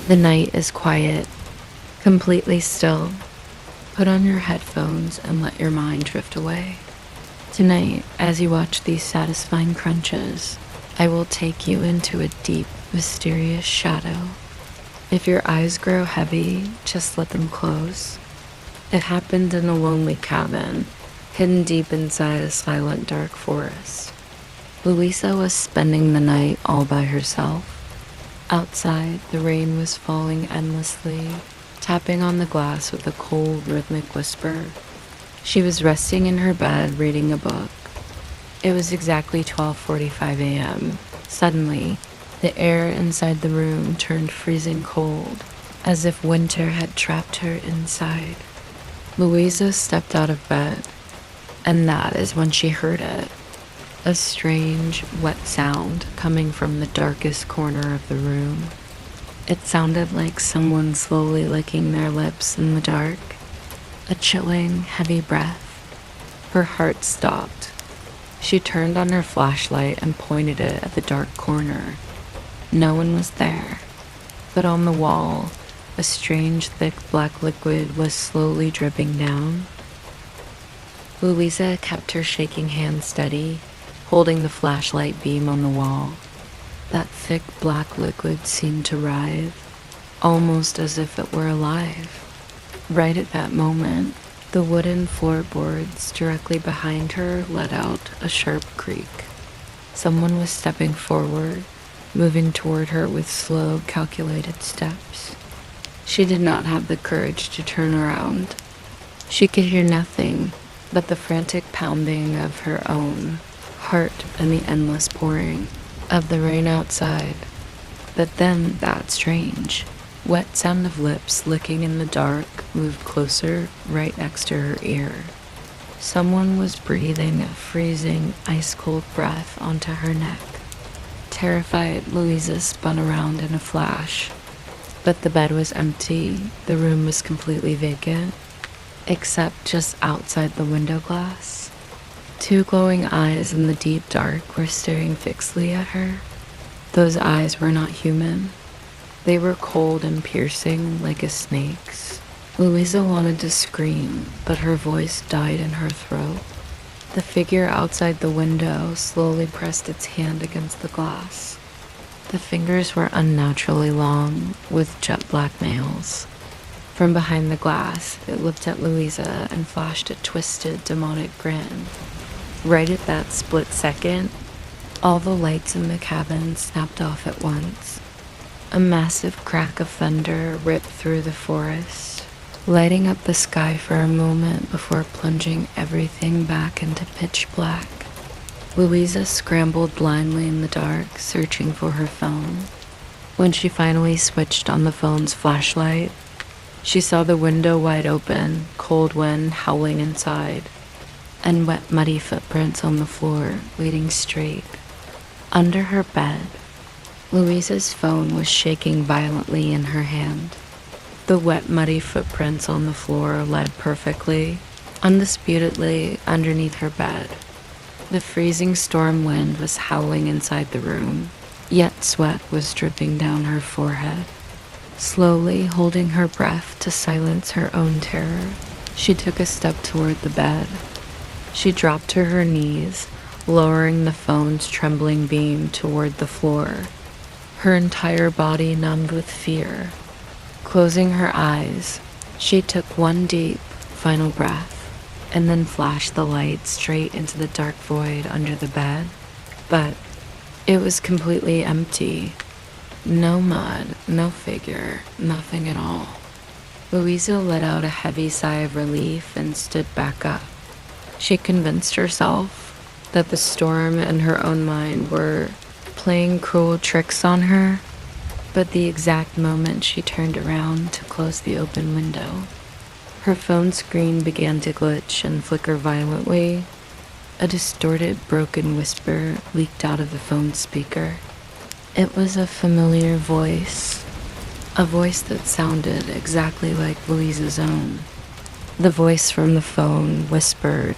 The night is quiet, completely still. Put on your headphones and let your mind drift away. Tonight, as you watch these satisfying crunches, I will take you into a deep, mysterious shadow. If your eyes grow heavy, just let them close. It happened in a lonely cabin, hidden deep inside a silent, dark forest. Louisa was spending the night all by herself. Outside, the rain was falling endlessly, tapping on the glass with a cold, rhythmic whisper. She was resting in her bed, reading a book. It was exactly 12:45 a.m. Suddenly, the air inside the room turned freezing cold, as if winter had trapped her inside. Louisa stepped out of bed, and that is when she heard it. A strange, wet sound coming from the darkest corner of the room. It sounded like someone slowly licking their lips in the dark. A chilling, heavy breath. Her heart stopped. She turned on her flashlight and pointed it at the dark corner. No one was there, but on the wall, a strange, thick black liquid was slowly dripping down. Louisa kept her shaking hand steady, holding the flashlight beam on the wall. That thick black liquid seemed to writhe, almost as if it were alive. Right at that moment, the wooden floorboards directly behind her let out a sharp creak. Someone was stepping forward, moving toward her with slow, calculated steps. She did not have the courage to turn around. She could hear nothing but the frantic pounding of her own heart and the endless pouring of the rain outside. But then that strange, wet sound of lips licking in the dark moved closer, right next to her ear. Someone was breathing a freezing, ice-cold breath onto her neck. Terrified, Louisa spun around in a flash. But the bed was empty, the room was completely vacant, except just outside the window glass. Two glowing eyes in the deep dark were staring fixedly at her. Those eyes were not human. They were cold and piercing like a snake's. Louisa wanted to scream, but her voice died in her throat. The figure outside the window slowly pressed its hand against the glass. The fingers were unnaturally long, with jet black nails. From behind the glass, it looked at Louisa and flashed a twisted, demonic grin. Right at that split second, all the lights in the cabin snapped off at once. A massive crack of thunder ripped through the forest, lighting up the sky for a moment before plunging everything back into pitch black. Louisa scrambled blindly in the dark, searching for her phone. When she finally switched on the phone's flashlight, she saw the window wide open, cold wind howling inside, and wet, muddy footprints on the floor leading straight. Under her bed, Louisa's phone was shaking violently in her hand. The wet, muddy footprints on the floor led perfectly, undisputedly underneath her bed. The freezing storm wind was howling inside the room, yet sweat was dripping down her forehead. Slowly holding her breath to silence her own terror, she took a step toward the bed. She dropped to her knees, lowering the phone's trembling beam toward the floor, her entire body numbed with fear. Closing her eyes, she took one deep, final breath, and then flashed the light straight into the dark void under the bed. But it was completely empty. No mud, no figure, nothing at all. Louisa let out a heavy sigh of relief and stood back up. She convinced herself that the storm and her own mind were playing cruel tricks on her, but the exact moment she turned around to close the open window, her phone screen began to glitch and flicker violently. A distorted, broken whisper leaked out of the phone speaker. It was a familiar voice, a voice that sounded exactly like Louisa's own. The voice from the phone whispered,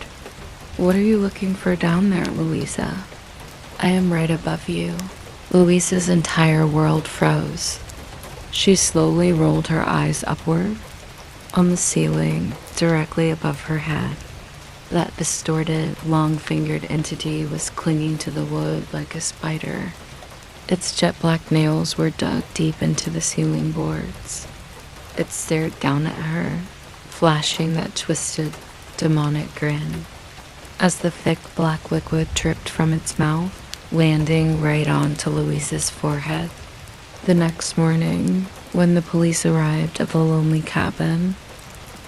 "What are you looking for down there, Louisa? I am right above you." Louisa's entire world froze. She slowly rolled her eyes upward. On the ceiling, directly above her head, that distorted, long-fingered entity was clinging to the wood like a spider. Its jet-black nails were dug deep into the ceiling boards. It stared down at her, flashing that twisted, demonic grin, as the thick black liquid dripped from its mouth, landing right onto Louise's forehead. The next morning, when the police arrived at the lonely cabin,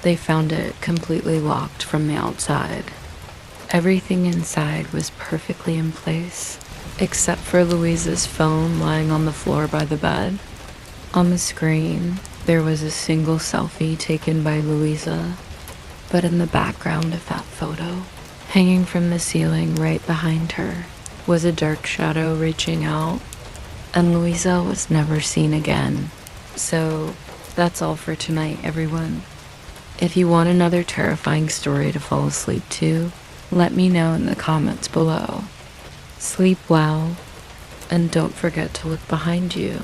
they found it completely locked from the outside. Everything inside was perfectly in place, except for Louise's phone lying on the floor by the bed. On the screen, there was a single selfie taken by Louisa, but in the background of that photo, hanging from the ceiling right behind her, was a dark shadow reaching out, and Louisa was never seen again. So, that's all for tonight, everyone. If you want another terrifying story to fall asleep to, let me know in the comments below. Sleep well, and don't forget to look behind you.